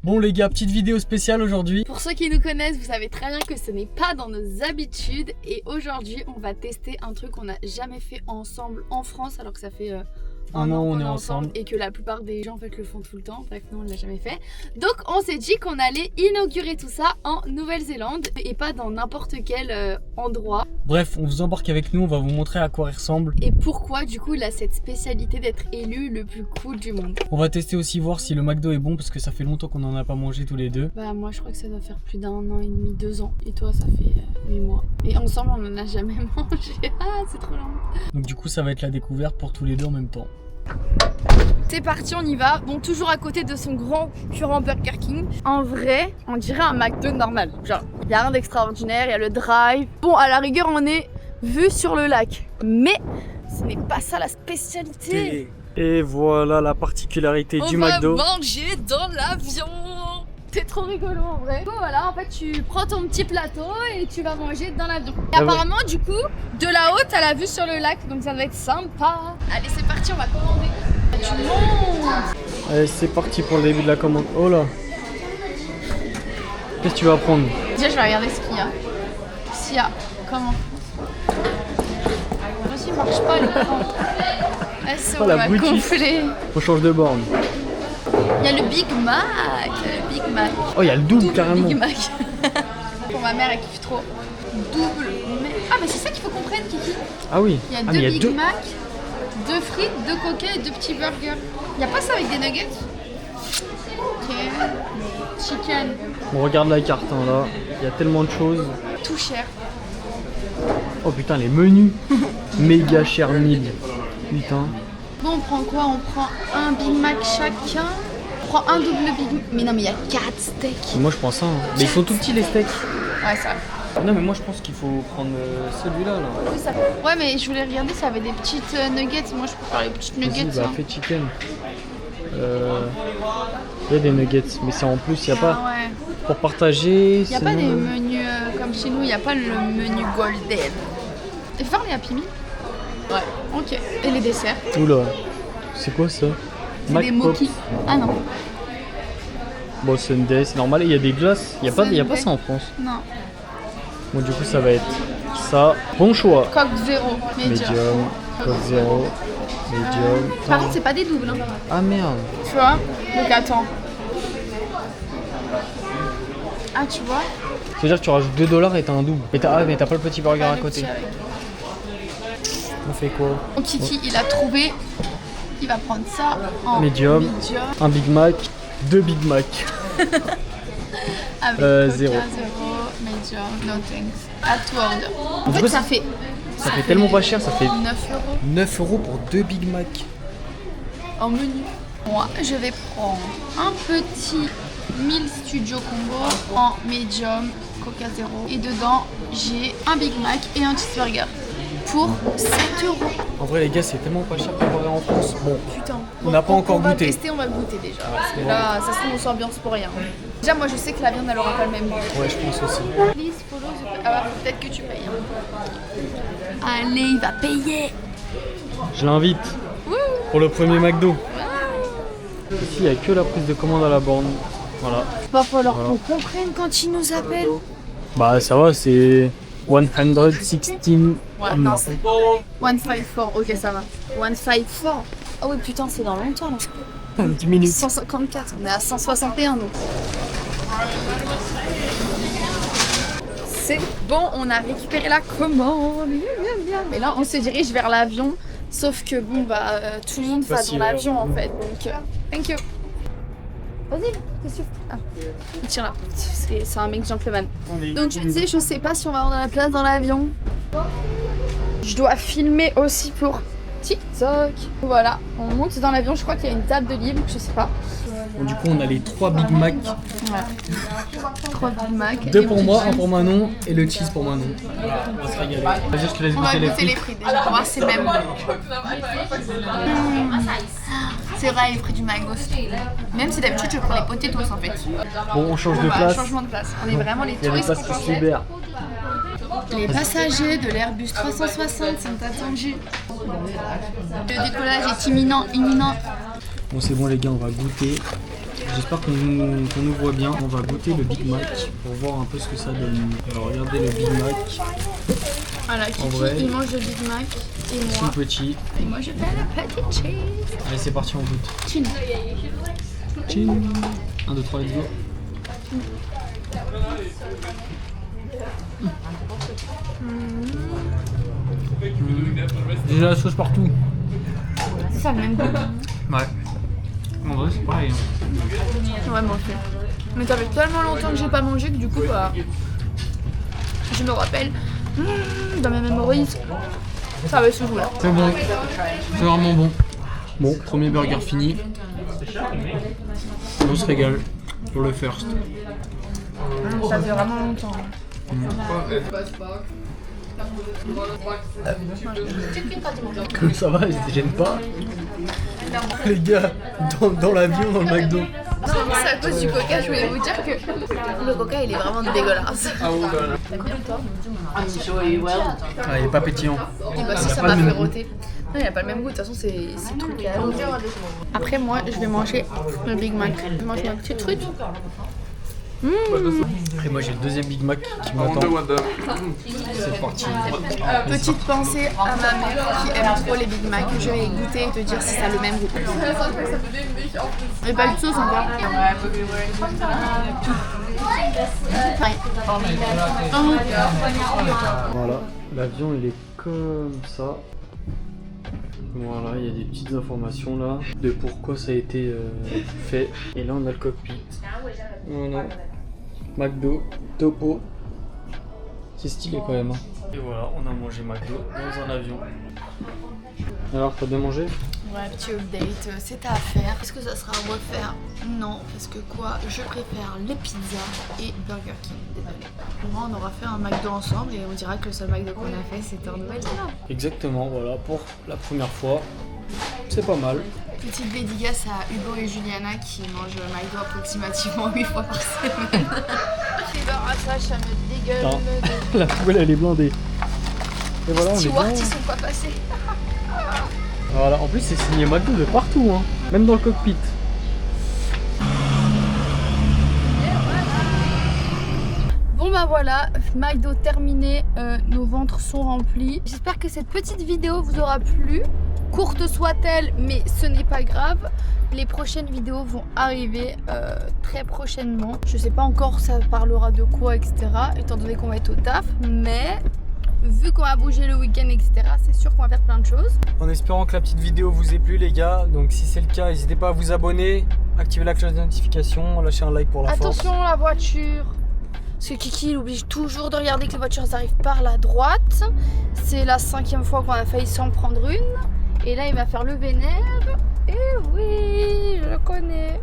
Bon les gars, petite vidéo spéciale aujourd'hui. Pour ceux qui nous connaissent, vous savez très bien que ce n'est pas dans nos habitudes. Et aujourd'hui, on va tester un truc qu'on n'a jamais fait ensemble en France, alors que ça fait un an qu'on est ensemble et que la plupart des gens en fait le font tout le temps. Bref, nous on l'a jamais fait. Donc on s'est dit qu'on allait inaugurer tout ça en Nouvelle-Zélande et pas dans n'importe quel endroit. Bref, on vous embarque avec nous, on va vous montrer à quoi il ressemble. Et pourquoi du coup il a cette spécialité d'être élu le plus cool du monde. On va tester aussi voir si le McDo est bon parce que ça fait longtemps qu'on n'en a pas mangé tous les deux. Bah moi je crois que ça doit faire plus d'1 an et demi, 2 ans. Et toi ça fait 8 mois. Et ensemble on en a jamais mangé. Ah c'est trop long. Donc du coup ça va être la découverte pour tous les deux en même temps. C'est parti, on y va. Bon, toujours à côté de son grand concurrent Burger King. En vrai, on dirait un McDo normal. Genre, il n'y a rien d'extraordinaire, il y a le drive. Bon, à la rigueur, on est vu sur le lac. Mais ce n'est pas ça la spécialité. Et voilà la particularité du McDo. On va manger dans l'avion. C'est trop rigolo en vrai. Voilà, en fait, tu prends ton petit plateau et tu vas manger dans l'avion. Et apparemment, du coup, de là-haut, t'as la vue sur le lac, donc ça va être sympa. Allez, c'est parti, on va commander. Du monde. Allez, c'est parti pour le début de la commande. Oh là. Qu'est-ce que tu vas prendre? Déjà, je vais regarder ce qu'il y a. S'il y a, comment. Vas-y, marche pas l'écran. Oh, la boutique. Gonfler. On change de borne. Il y a le Big Mac. Le Big Mac. Oh, il y a le double carrément. Big Mac. Pour ma mère, elle kiffe trop. Double. Ah, mais c'est ça qu'il faut qu'on prenne, Kiki. Ah oui. Il y a deux Big Mac, 2 frites, 2 coquets et 2 petits burgers. Il n'y a pas ça avec des nuggets? Ok. Chicken. On regarde la carte hein, là. Il y a tellement de choses. Tout cher. Oh putain, les menus. Méga cher 1000. Putain. Bon, on prend quoi? On prend un Big Mac chacun. On prend un double Big Mac. Mais non, mais il y a 4 steaks. Moi je prends ça. Hein. Mais ils sont tout petits les steaks. Ouais, ça. Non, mais moi je pense qu'il faut prendre celui-là. Là. Oui, ça. Ouais, mais je voulais regarder, ça avait des petites nuggets. Moi, je préfère les petites nuggets. Vas-y, bah, fais chicken. Il y a des nuggets, mais c'est en plus, il n'y a pas. Ouais. Pour partager. Il n'y a pas des menus comme chez nous, il n'y a pas le menu golden. Et faire les Happy Meal? Ouais, ok. Et les desserts? Oula, c'est quoi ça? C'est des moquis. Ah non. Bon, Sunday, c'est normal. Il y a des glaces. Il n'y a pas ça en France. Non. Bon, du coup, ça va être ça. Bon choix. Coke 0. Medium. Coke 0. Medium. Par contre, c'est pas des doubles. Hein. Ah merde. Tu vois? Donc attends. Ah, tu vois? C'est-à-dire que tu rajoutes 2$ et t'as un double. Mais t'as pas le petit burger à côté. On fait quoi? Oh, Kiki, il a trouvé. Il va prendre ça en medium. Un Big Mac. 2 Big Mac. Avec Coca 0. Medium, no thanks. At to order. En Du fait, coup, ça fait tellement pas cher, ça fait 9 9€ € pour 2 Big Mac. en menu. Moi, je vais prendre un petit meal studio combo en medium, Coca 0. Et dedans, j'ai un Big Mac et un cheeseburger pour 7 €. En vrai, les gars, c'est tellement pas cher comparé en France. Bon, Putain. on n'a pas encore goûté. goûté. On va tester, on va goûter déjà. Parce que là, ça se trouve, on s'ambiance pour rien. Déjà, moi, je sais que la viande, elle aura pas le même goût. Ouais, je pense aussi. Please follow the... Ah, peut-être que tu payes. Allez, il va payer. Je l'invite pour le premier McDo. Ici, il n'y a que la prise de commande à la borne. Voilà. Va falloir qu'on comprenne quand il nous appelle. Bah, ça va, c'est 116. Ouais, non, c'est 154. Ok, ça va. 154. Ah oui, putain, c'est dans longtemps là. 10 minutes. 154, on est à 161 donc. C'est bon, on a récupéré la commande. Mais là, on se dirige vers l'avion. Sauf que bon, bah, tout le monde va dans l'avion en fait. Donc, thank you. Vas-y, qu'est-ce que tu fais? Ah, il tient là. C'est un mec gentleman. Donc, tu sais, je sais pas si on va avoir de la place dans l'avion. Je dois filmer aussi pour TikTok. Voilà, on monte dans l'avion. Je crois qu'il y a une table de libre, je sais pas. Bon, du coup, on a les 3 Big Mac. Voilà. 3 Big Mac. 2 pour moi, 1 pour Manon et le cheese pour Manon. Voilà, on va se régaler. Vas-y, je te laisse On va goûter les goûter les frites. frites déjà. On va voir si c'est le même. C'est vrai, les frites du Magos. Même si d'habitude je prends les potatoes en fait. Bon, on change de Bah, place. changement de place. On est vraiment les Il y a des touristes places qui se complets. libèrent. Les passagers de l'Airbus 360 sont attendus. Le décollage est imminent. Bon, c'est bon, les gars, on va goûter. J'espère qu'on nous voit bien. On va goûter le Big Mac pour voir un peu ce que ça donne. Alors regardez le Big Mac, Voilà, Kiki, vrai. il mange le Big Mac et tout moi. petit. Et moi, je fais le petit cheese. Allez, c'est parti, on goûte. Chin. Tching. 1, 2, 3, let's go. Déjà la sauce partout. C'est ça le même goût. Ouais. En vrai, c'est pareil. Hein. Ouais, moi aussi. Mais ça fait tellement longtemps que j'ai pas mangé que du coup, bah, je me rappelle dans mes mémories, ça avait ce goût-là. C'est bon. C'est vraiment bon. Bon, premier burger fini. On se régale pour le first. Ça fait vraiment longtemps. Ça va, ils se gênent pas. Les gars, dans l'avion, dans le McDo. Non, c'est à cause du coca, je voulais vous dire que le coca il est vraiment dégueulasse. Ah ouais, voilà. T'aimes bien toi? Ah, il est pas pétillant. Et bah si ça pas m'a le fait même goût. roter. Non, il a pas le même goût, de toute façon c'est truc. Après moi je vais manger le Big Mac. Je mange ma petite truite. Après, moi j'ai le deuxième Big Mac qui m'attend. C'est parti. Petite pensée à ma mère qui aime trop les Big Mac. Je vais goûter et te dire si ça a le même goût. Et pas de sauce encore. Pareil. Voilà, l'avion il est comme ça. Voilà, il y a des petites informations là de pourquoi ça a été fait. Et là on a le cockpit. Voilà. McDo, topo. C'est stylé quand même. Hein. Et voilà, on a mangé McDo dans un avion. Alors, t'as bien mangé? Ouais, petit update, c'est à faire. Est-ce que ça sera à refaire? Non, parce que quoi? Je préfère les pizzas et Burger King. Désolé. Moi, on aura fait un McDo ensemble et on dira que le seul McDo qu'on a fait, c'était en Nouvelle-Zélande. Exactement, voilà, pour la première fois. C'est pas mal. Petite dédicace à Hugo et Juliana qui mangent McDo approximativement 8 fois par semaine. Débarrassage, ça me dégueule. Putain. La poubelle elle est blindée. Et voilà, on est Stewards, bien. ils sont pas passés. Voilà, en plus c'est signé McDo de partout, hein. Même dans le cockpit. Bon bah voilà, McDo terminé, nos ventres sont remplis. J'espère que cette petite vidéo vous aura plu. Courte soit-elle, mais ce n'est pas grave. Les prochaines vidéos vont arriver très prochainement. Je sais pas encore ça parlera de quoi, etc. Étant donné qu'on va être au taf, mais vu qu'on va bouger le week-end, etc. c'est sûr qu'on va faire plein de choses. En espérant que la petite vidéo vous ait plu les gars. Donc si c'est le cas, n'hésitez pas à vous abonner, activer la cloche de notification, lâcher un like pour la force. Attention la voiture. Parce que Kiki il oblige toujours de regarder que les voitures arrivent par la droite. C'est la 5e fois qu'on a failli s'en prendre une. Et là il va faire le vénère. Et oui, je le connais.